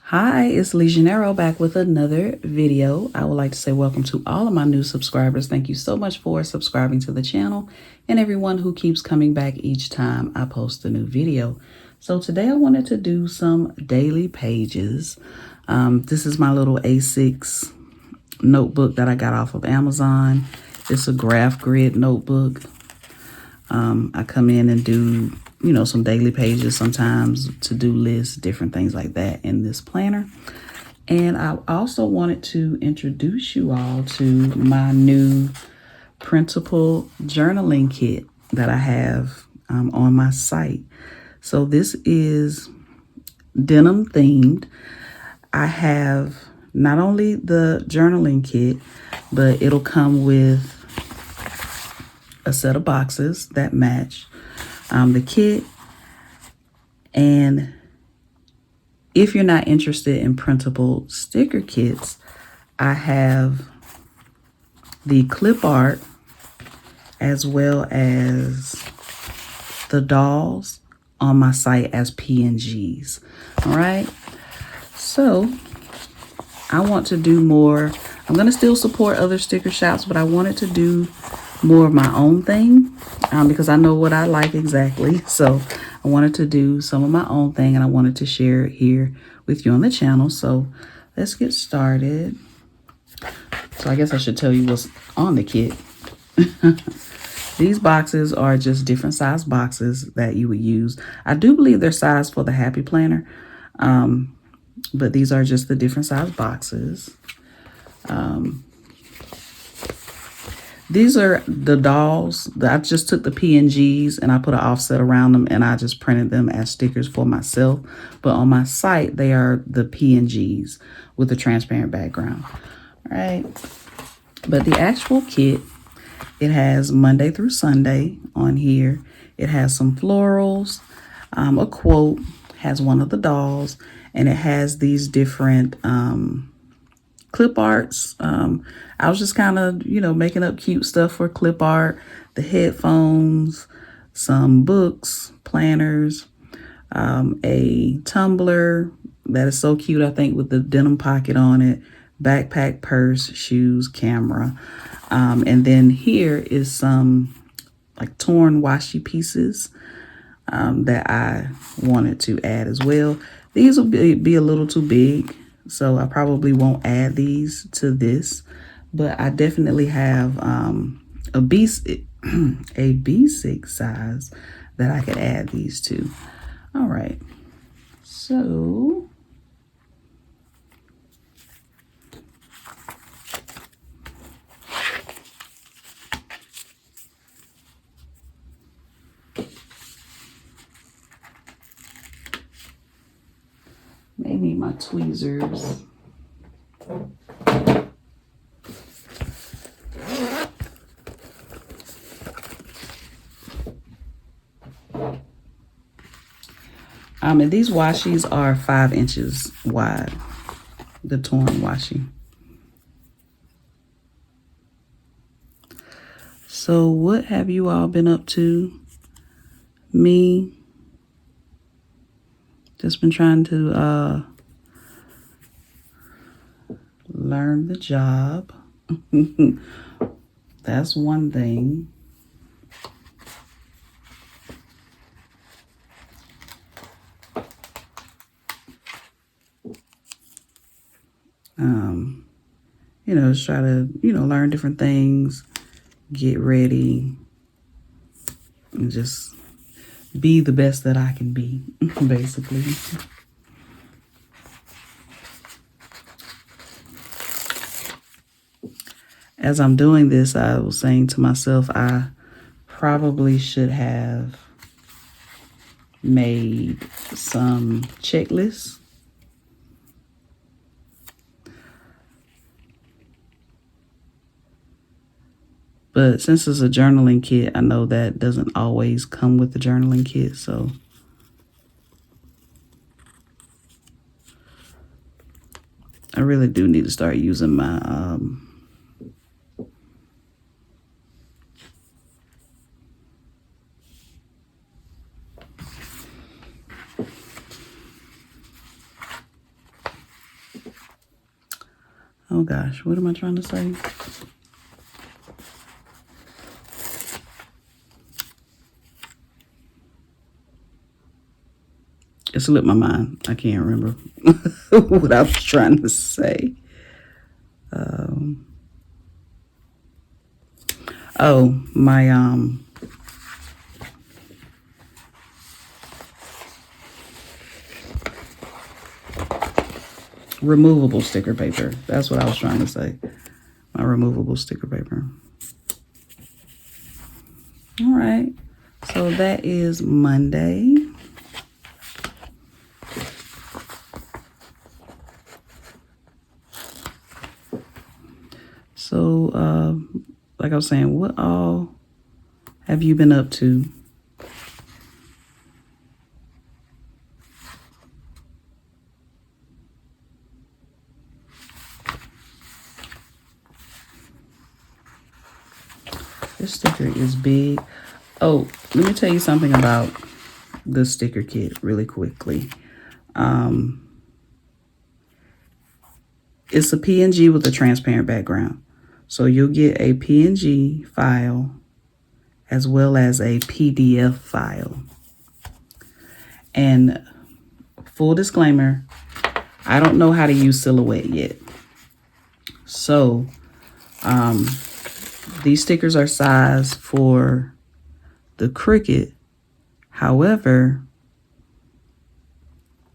Hi, it's LeJanaro back with another video. I would like to say welcome to all of my new subscribers. Thank you so much for subscribing to the channel and everyone who keeps coming back each time I post a new video. So today I wanted to do some daily pages. This is my little A6 notebook that I got off of Amazon. It's a graph grid notebook. I come in and do some daily pages, sometimes to-do lists, different things like that in this planner. And I also wanted to introduce you all to my new Printable journaling kit that I have on my site. So this is denim themed. I have not only the journaling kit, but it'll come with a set of boxes that match the kit. And if you're not interested in printable sticker kits, I have the clip art as well as the dolls on my site as PNGs. All right. So I want to do more. I'm going to still support other sticker shops, but I wanted to do more of my own thing because I know what I like exactly. So I wanted to do some of my own thing and I wanted to share it here with you on the channel. So let's get started. So I guess I should tell you what's on the kit. These boxes are just different size boxes that you would use. I do believe they're sized for the Happy Planner, but these are just the different size boxes. These are the dolls. I just took the PNGs and I put an offset around them and I just printed them as stickers for myself. But on my site, they are the PNGs with a transparent background. All right. But the actual kit, it has Monday through Sunday on here. It has some florals, a quote, has one of the dolls, and it has these different clip arts. I was just kind of, making up cute stuff for clip art, the headphones, some books, planners, a tumbler that is so cute, I think, with the denim pocket on it, backpack, purse, shoes, camera. And then here is some like torn washi pieces that I wanted to add as well. These will be a little too big, so I probably won't add these to this, but I definitely have a B6 size that I could add these to. All right, so maybe my tweezers. And these washi's are 5 inches wide, the torn washi. So what have you all been up to? Me, just been trying to learn the job. That's one thing. Just try to, learn different things, get ready, and just be the best that I can be, basically. As I'm doing this, I was saying to myself, I probably should have made some checklists. But since it's a journaling kit, I know that doesn't always come with the journaling kit, so I really do need to start using my Oh gosh, what am I trying to say? It slipped my mind. I can't remember what I was trying to say. Oh, my removable sticker paper. That's what I was trying to say. My removable sticker paper. All right. So that is Monday. So, like I was saying, what all have you been up to? This sticker is big. Oh, let me tell you something about the sticker kit really quickly. It's a PNG with a transparent background. So you'll get a PNG file as well as a PDF file. And full disclaimer, I don't know how to use Silhouette yet. So these stickers are sized for the Cricut. However,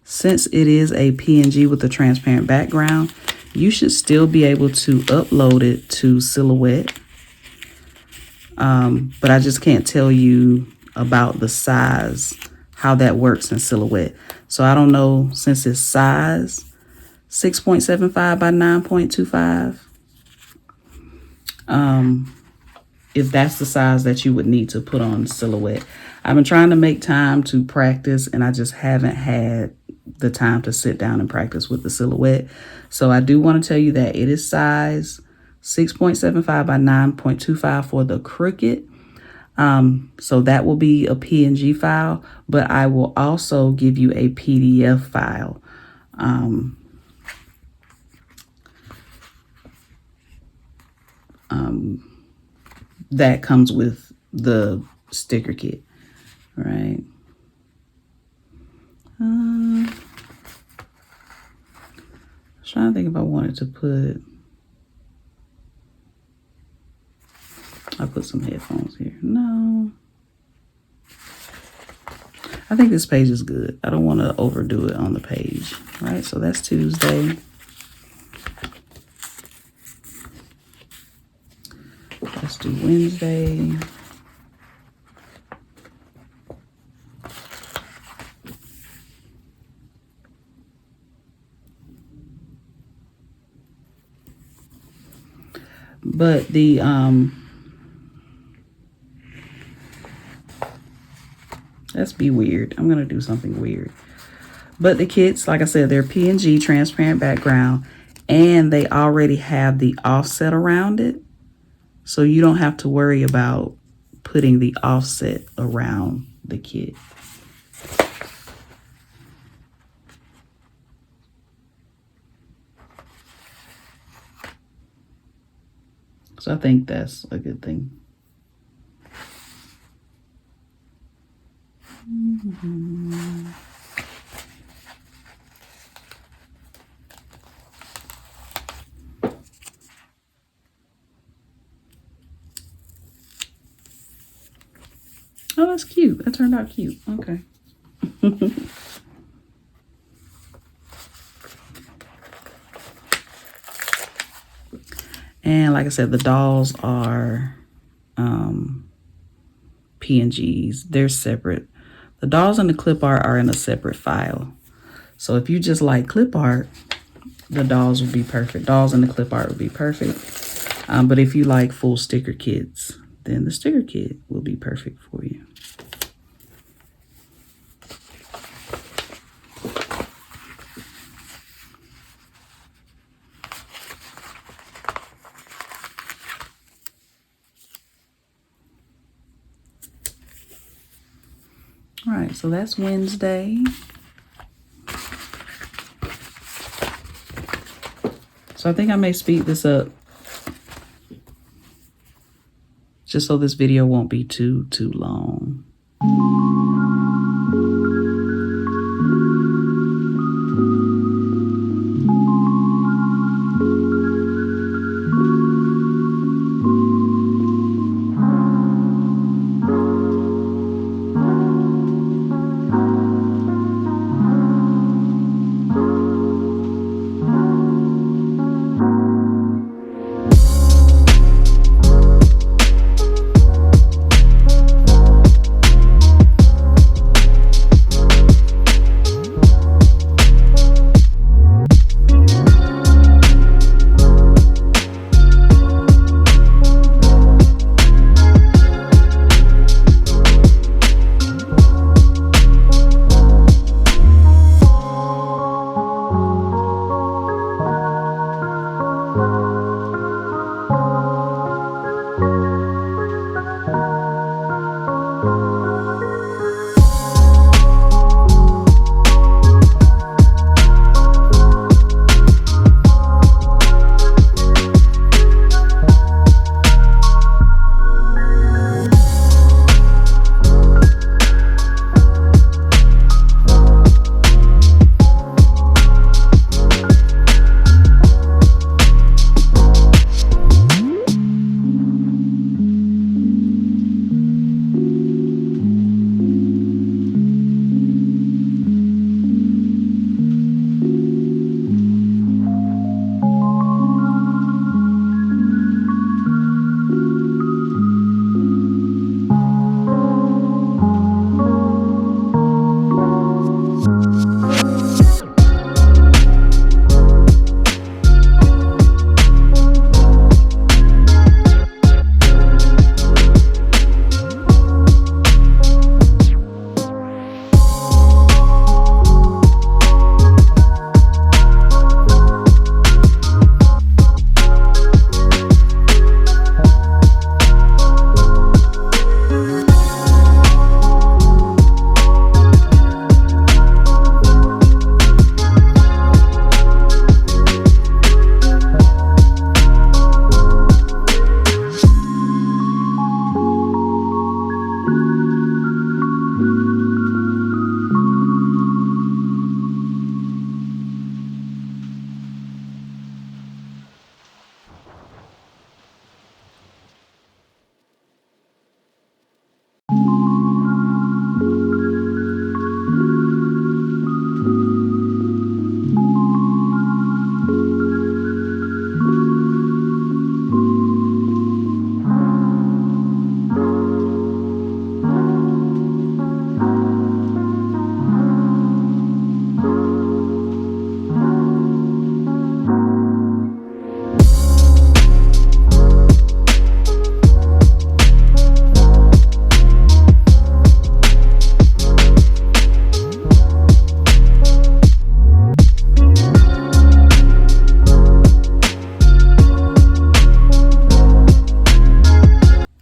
since it is a PNG with a transparent background, you should still be able to upload it to Silhouette. But I just can't tell you about the size, how that works in Silhouette. So I don't know, since it's size 6.75 by 9.25, if that's the size that you would need to put on Silhouette. I've been trying to make time to practice, and I just haven't had the time to sit down and practice with the Silhouette. So I do want to tell you that it is size 6.75 by 9.25 for the Cricut. So that will be a PNG file, but I will also give you a PDF file. That comes with the sticker kit, right? I was trying to think if I wanted to put, I'll put some headphones here. No. I think this page is good. I don't want to overdo it on the page, right? So that's Tuesday. Let's do Wednesday. But the let's be weird. I'm gonna do something weird. But the kits, like I said, they're PNG transparent background, and they already have the offset around it. So you don't have to worry about putting the offset around the kit. So I think that's a good thing. Oh, that's cute. That turned out cute. Okay. And like I said, the dolls are PNGs. They're separate. The dolls and the clip art are in a separate file. So if you just like clip art, the dolls would be perfect. Dolls and the clip art would be perfect. But if you like full sticker kits, then the sticker kit will be perfect for you. All right, so that's Wednesday. So I think I may speed this up just so this video won't be too long.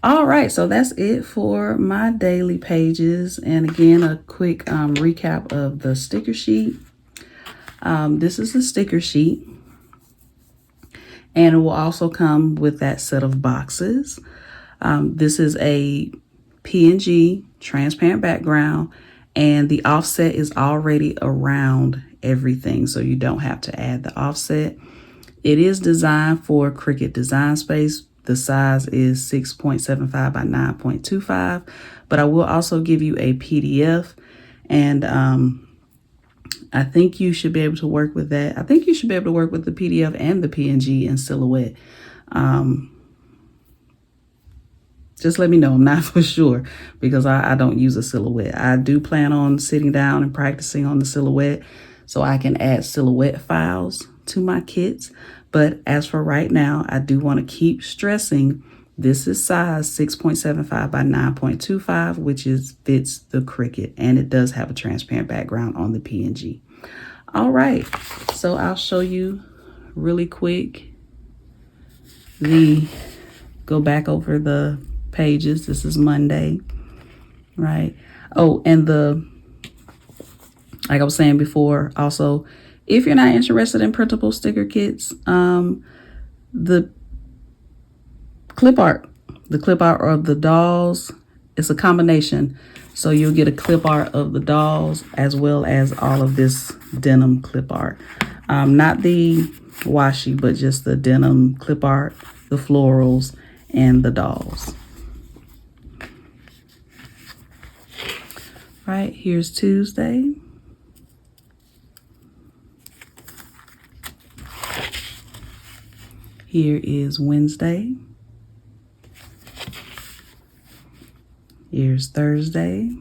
All right, so that's it for my daily pages. And again, a quick recap of the sticker sheet. This is the sticker sheet, and it will also come with that set of boxes. This is a PNG transparent background, and the offset is already around everything, so you don't have to add the offset. It is designed for Cricut Design Space. The size is 6.75 by 9.25, but I will also give you a PDF, and I think you should be able to work with that. I think you should be able to work with the PDF and the PNG in Silhouette. Just let me know. I'm not for sure because I don't use a Silhouette. I do plan on sitting down and practicing on the Silhouette so I can add Silhouette files to my kits. But as for right now, I do want to keep stressing this is size 6.75 by 9.25, which fits the Cricut, and it does have a transparent background on the PNG. All right, so I'll show you really quick go back over the pages. This is Monday, right? Oh, and like I was saying before, also, If you're not interested in printable sticker kits, the clip art of the dolls, it's a combination. So you'll get a clip art of the dolls as well as all of this denim clip art. Not the washi, but just the denim clip art, the florals, and the dolls. All right, here's Tuesday. Here is Wednesday. Here's Thursday.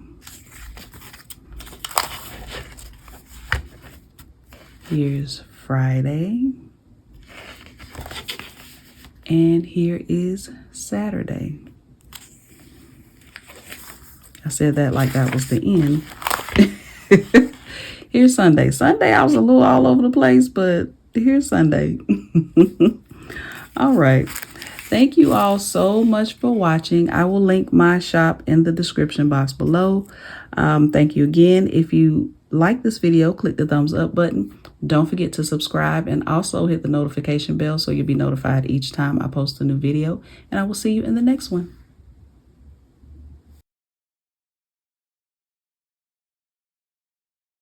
Here's Friday. And here is Saturday. I said that like that was the end. Here's Sunday. Sunday, I was a little all over the place, but here's Sunday. All right. Thank you all so much for watching. I will link my shop in the description box below. Thank you again. If you like this video, click the thumbs up button. Don't forget to subscribe and also hit the notification bell so you'll be notified each time I post a new video. And I will see you in the next one.